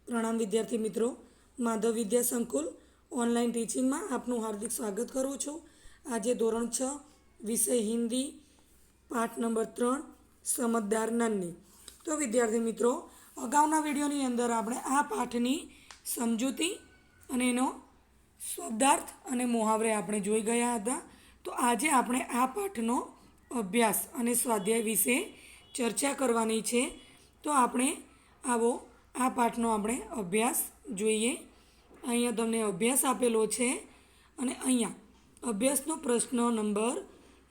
प्रणाम विद्यार्थी मित्रों, माधव विद्या संकुल ऑनलाइन टीचिंग में आपનું हार्दिक स्वागत करूँ छूँ। आज धोरण 6 विषय हिंदी पाठ नंबर 3 समझदार नानी। तो विद्यार्थी मित्रों, अगाउना विडियोनी अंदर आपणे आ पाठनी समजूती अने एनो शब्दार्थ अने मुहावरे आपणे जोई गया हता। तो आजे आपणे आ पाठनो अभ्यास अने स्वाध्याय विषे चर्चा करवानी छे। तो आपणे आवो आ पाठनो આપણે અભ્યાસ જોઈએ। અહીંયા તમને અભ્યાસ આપેલો છે અને અહીંયા અભ્યાસનો પ્રશ્ન નંબર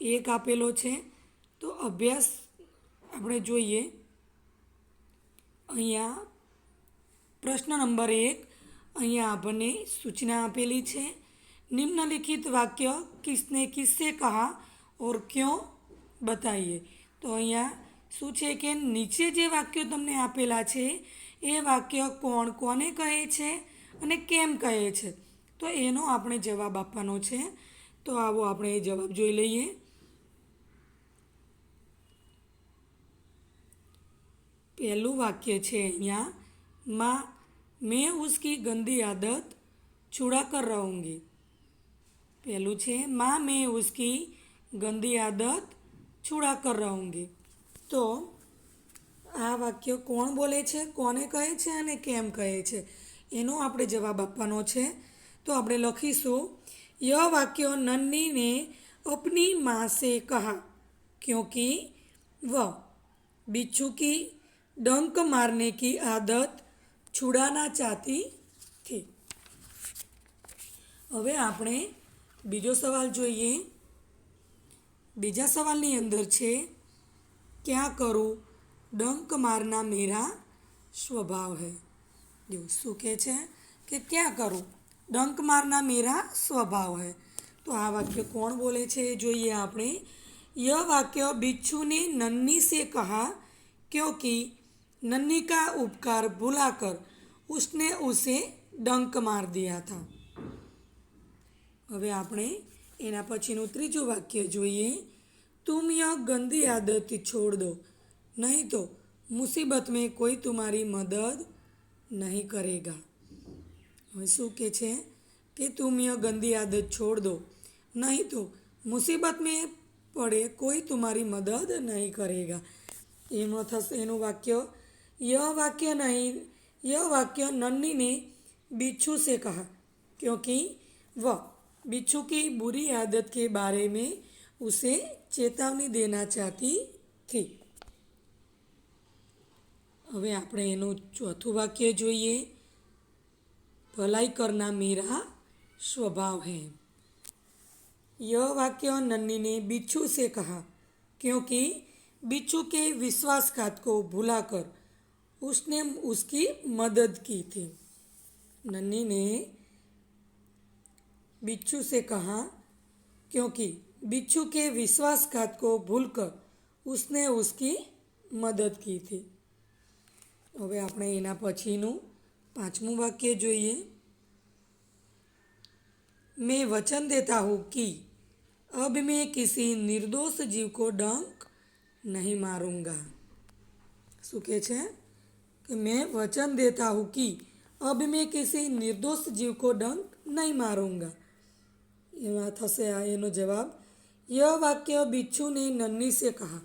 1 આપેલો છે। તો અભ્યાસ આપણે જોઈએ। અહીંયા પ્રશ્ન નંબર 1 અહીંયા આપણને સૂચના આપેલી છે। निम्नलिखित वाक्य किसने किससे कहा और क्यों बताइए। तो અહીંયા શું છે કે નીચે જે વાક્યો તમને આપેલા છે એ વાક્ય કોણ કોને કહે છે અને કેમ કહે છે, તો એનો આપણે જવાબ આપવાનો છે। તો આવો આપણે એ જવાબ જોઈ લઈએ। પહેલું વાક્ય છે અહીંયા, माँ मैं उसकी गंदी आदत छुड़ा कर रहूँगी। પહેલું છે माँ मैं उसकी गंदी आदत छुड़ा कर रहूँगी। તો આ વાક્ય કોણ બોલે છે, કોને કહે છે અને કેમ કહે છે એનો આપણે જવાબ આપવાનો છે। તો આપણે લખીશું, यह वाक्य नन्ही ने अपनी माँ से कहा क्योंकि वह बिच्छू की डंक मारने की आदत छुड़ाना चाहती थी। હવે આપણે બીજો સવાલ જોઈએ। બીજા સવાલની અંદર છે, क्या करूँ डंक मारना मेरा स्वभाव है। जो शू कहे छे कि क्या करूँ डंक मारना मेरा स्वभाव है। तो आ वाक्य कौन बोले छे जोईए आपणे। यह वाक्य बिच्छू ने नन्ही से कहा क्योंकि नन्ही का उपकार भुलाकर उसने उसे डंक मार दिया था। हवे आपणे एना पछीनुं त्रीजुं वाक्य जोईए। तुम यह गंदी आदत छोड़ दो, नहीं तो मुसीबत में कोई तुम्हारी मदद नहीं करेगा। હવે શું કહે છે કે तुम यह गंदी आदत छोड़ दो, नहीं तो मुसीबत में पड़े कोई तुम्हारी मदद नहीं करेगा। એનો થશે એનું વાક્ય, यह वाक्य नन्ही ने बिच्छू से कहा क्योंकि वह बिच्छू की बुरी आदत के बारे में उसे चेतावनी देना चाहती थी। હવે આપણે એનું ચોથું વાક્ય જોઈએ। भलाई करना मेरा स्वभाव है। यह वाक्य नन्ही ने बिच्छू से कहा क्योंकि बिच्छू के विश्वासघात को भुलाकर उसने उसकी मदद की थी। नन्ही ने बिच्छू से कहा क्योंकि बिच्छू के विश्वासघात को भूलकर उसने उसकी मदद की थी। હવે આપણે એના પછીનું પાંચમું વાક્ય જોઈએ। मैं वचन देता हूँ कि अब मैं किसी निर्दोष जीव को डंक नहीं मारूंगा। શું કહે છે કે मैं वचन देता हूँ कि अब मैं किसी निर्दोष जीव को डंक नहीं मारूंगा। એમાં થશે આ એનો જવાબ, यह वाक्य बिच्छू ने नन्ही से कहा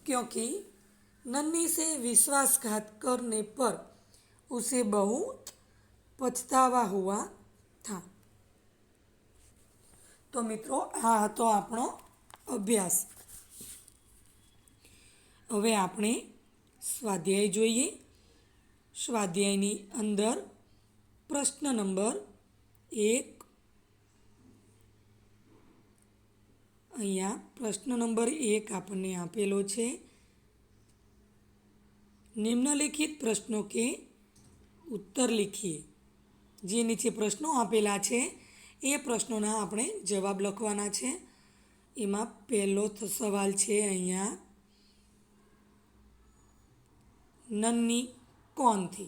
क्योंकि नन्ही से विश्वासघात करने पर उसे बहुत पछतावा हुआ था। तो मित्रों आ तो आपणो अभ्यास। हवे आपणे स्वाध्याय जोईए। स्वाध्यायनी अंदर प्रश्न नंबर 1, अहींया प्रश्न नंबर 1 आपने आपेलो छे। निम्नलिखित प्रश्नों के उत्तर लिखिए। जे नीचे प्रश्नों आपेला छे ए प्रश्नोना आपणे जवाब लखवाना छे। एमां पहेलो सवाल छे अहींया, नन्ही कोण थी।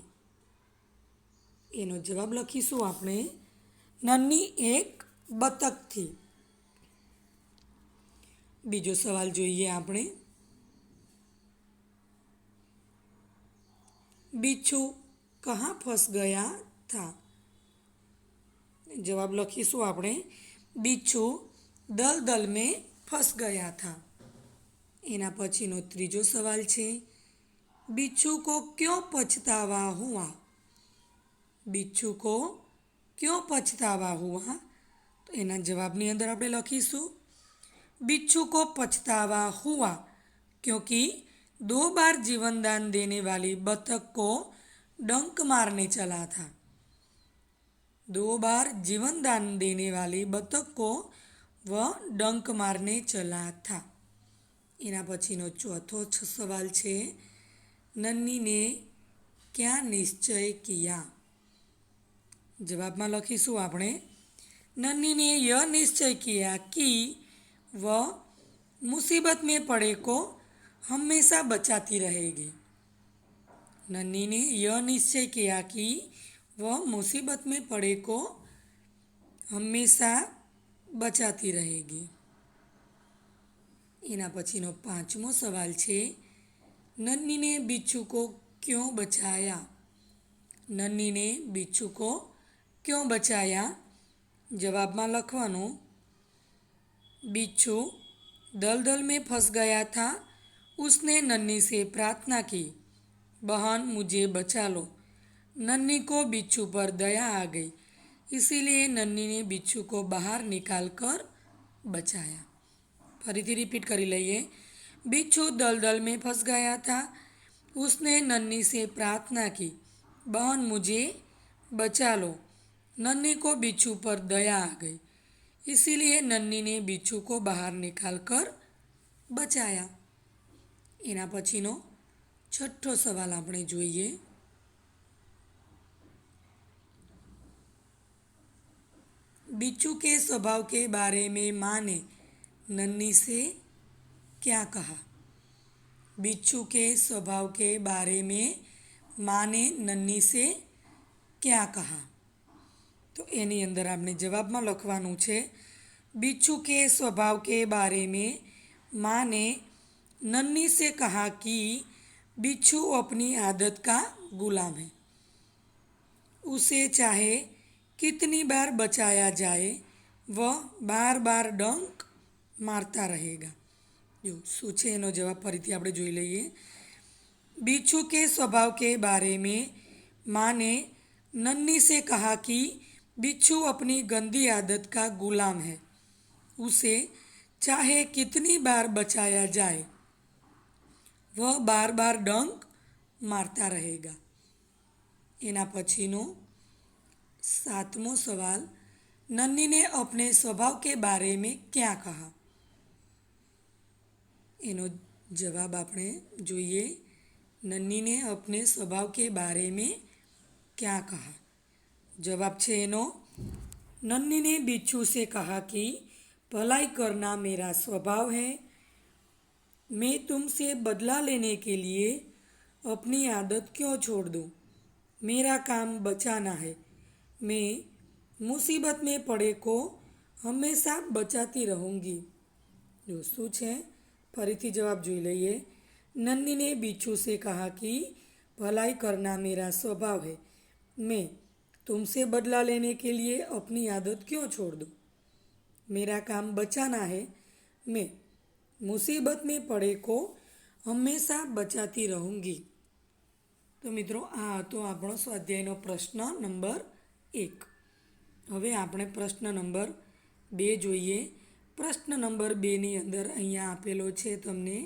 एनो जवाब लखीशुं आपणे, नन्ही एक बतक थी। बीजो सवाल जोईए आपणे, बिच्छू कहाँ फंस गया था। जवाब लखीशू આપણે बिच्छू दलदल में फंस गया था। એના પછીનો ત્રીજો સવાલ છે बिच्छू को क्यों पछतावा हुआ। बिच्छू को क्यों पछतावा हुआ तो એના જવાબની અંદર આપણે લખીશું बिच्छू को पछतावा हुआ क्योंकि 2 बार जीवन दान देने वाली बतख को डंक मारने चला था। 2 बार जीवन दान देने वाली बतख को वह डंक मारने चला था। एना पछीनो चौथो सवाल छे नन्ही ने क्या निश्चय किया। जवाब में लखीशू आपणे नन्ही ने यह निश्चय किया कि वह मुसीबत में पड़े को हमेशा बचाती रहेगी। नन्ही ने यह निश्चय किया कि वह मुसीबत में पड़े को हमेशा बचाती रहेगी। एना पछीनो 5मो सवाल छे नन्ही ने बिच्छू को क्यों बचाया। नन्ही ने बिच्छू को क्यों बचाया। जवाब में लखवानुं बिच्छू दलदल में फंस गया था। उसने नन्ही से प्रार्थना की बहन मुझे बचा लो। नन्ही को बिच्छू पर दया आ गई इसीलिए नन्ही ने बिच्छू को बाहर निकाल कर बचाया। फरीथी रिपीट करी लईए बिच्छू दलदल में फंस गया था। उसने नन्ही से प्रार्थना की बहन मुझे बचा लो। नन्ही को बिच्छू पर दया आ गई इसीलिए नन्ही ने बिच्छू को बाहर निकाल कर बचाया। एना पछीनो छठो सवाल आपणे जोईए बिच्छू के स्वभाव के बारे में माँ ने नन्ही से क्या कहा। बिच्छू के स्वभाव के बारे में माँ ने नन्ही से क्या कहा तो एनी अंदर आपने जवाब में लखवानुं छे बिच्छू के स्वभाव के बारे में माँ ने नन्ही से कहा कि बिच्छू अपनी आदत का गुलाम है। उसे चाहे कितनी बार बचाया जाए वह बार बार डंक मारता रहेगा। जो શું છે એનો જવાબ ફરીથી આપણે જોઈ લઈએ बिच्छू के स्वभाव के बारे में माँ ने नन्ही से कहा कि बिच्छू अपनी गंदी आदत का गुलाम है। उसे चाहे कितनी बार बचाया जाए वह बार बार डंक मारता रहेगा। एना पछीनो 7मो सवाल नन्ही ने अपने स्वभाव के बारे में क्या कहा। एनो जवाब आपणे जोईए नन्ही ने अपने स्वभाव के बारे में क्या कहा। जवाब छे एनो नन्ही ने बिच्छू से कहा कि भलाई करना मेरा स्वभाव है। मैं तुमसे बदला लेने के लिए अपनी आदत क्यों छोड़ दूँ। मेरा काम बचाना है। मैं मुसीबत में पड़े को हमेशा बचाती रहूँगी। जो શું છે ફરીથી જવાબ જોઈ લઈએ नन्ही ने बिच्छू से कहा कि भलाई करना मेरा स्वभाव है। मैं तुमसे बदला लेने के लिए अपनी आदत क्यों छोड़ दूँ। मेरा काम बचाना है। मैं मुसीबत में पड़े को हमेशा बचाती रहूँगी। तो मित्रों आ तो આપણો સ્વાધ્યાયનો પ્રશ્ન નંબર 1। હવે આપણે પ્રશ્ન નંબર 2 જોઈએ। પ્રશ્ન નંબર 2 ની અંદર અહીંયા આપેલો છે તમને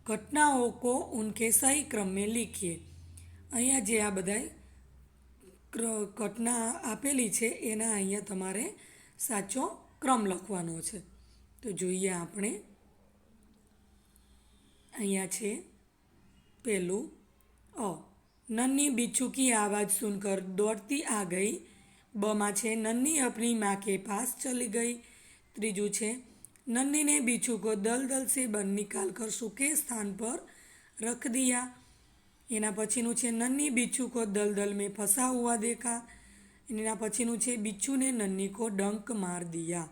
ઘટનાઓ को उनके सही क्रम में लिखिए। અહીંયા જે આ બધા ઘટના આપેલી છે એના અહીંયા તમારે સાચો ક્રમ લખવાનો છે। તો જોઈએ આપણે અહીંયા છે પહેલું अ नन्ही बिच्छू की आवाज़ सुनकर दौड़ती आ गई। ब में छे नन्ही अपनी माँ के पास चली गई। त्रीजू छे नन्ही ने बिच्छू को दलदल से बन निकाल कर सूखे स्थान पर रख दिया। एना पछीनु छे नन्ही बिच्छू को दलदल में फंसा हुआ देखा। एना पछीनु छे बिच्छू ने नन्ही को डंक मार दिया।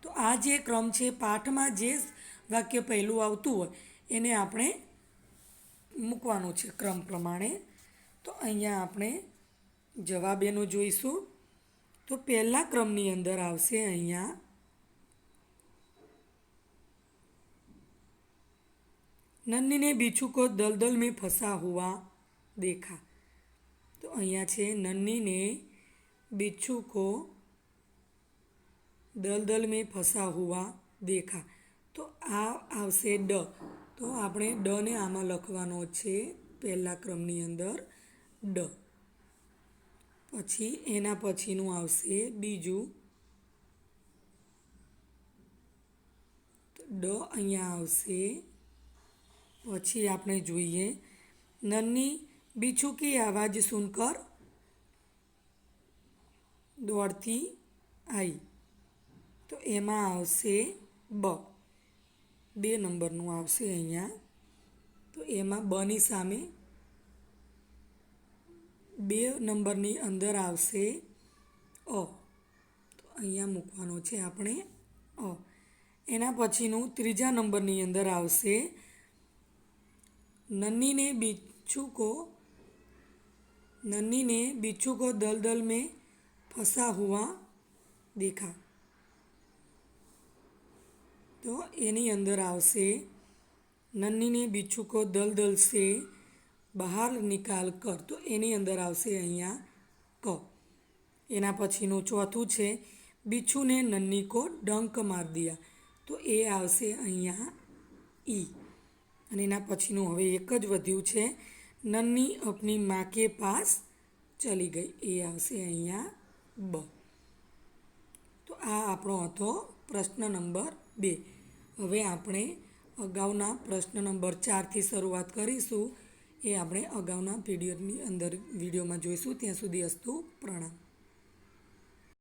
तो आ जे क्रम छे पाठ में जे वाक्य पहलू आवतुं होय एने आपणे મૂકવાનું છે ક્રમ પ્રમાણે। તો અહીંયા આપણે જવાબ એનો જોઈશું. તો પહેલા ક્રમની અંદર આવશે અહીંયા नन्ही ने बिच्छू को दलदल में फंसा हुआ देखा. तो અહીંયા છે नन्ही ने बिच्छू को दलदल में फंसा हुआ देखा. તો આ આવશે ડ. તો આપણે ડ ને આમાં લખવાનો છે પહેલા ક્રમની અંદર ડ. પછી એના પછીનું આવશે બીજું ડ અહીંયા આવશે. પછી આપણે જોઈએ नन्ही बिच्छू की आवाज़ सुनकर दौड़ती आई. तो एमा आवशे ब. 2 नंबरનું આવશે અહીંયા. તો એમાં બની સામે 2 નંબરની અંદર આવશે અ. તો અહીંયા મૂકવાનો છે આપણે અ. એના પછીનું ત્રીજા નંબરની અંદર આવશે नन्ही ने बिच्छू को दलदल में फंसा हुआ देखा. तो एनी अंदर आवशे नन्ही ने बिच्छू को दलदल से बहार निकाल कर. तो एनी अंदर आवशे अहींया क. एना पछीनुं चौथुं छे बिच्छू ने नन्ही को डंक मार दिया. तो ए आवशे अहींया ई. અને એના પછીનું હવે એક જ વધ્યું છે नन्ही अपनी माँ के पास चली गई. એ આવશે અહીંયા બ. તો આ આપણો હતો પ્રશ્ન નંબર 2. હવે આપણે અગાઉના પ્રશ્ન નંબર 4થી શરૂઆત કરીશું. એ આપણે અગાઉના પીડીએફની અંદર વિડીયોમાં જોઈશું. ત્યાં સુધી અસ્તુ પ્રણામ.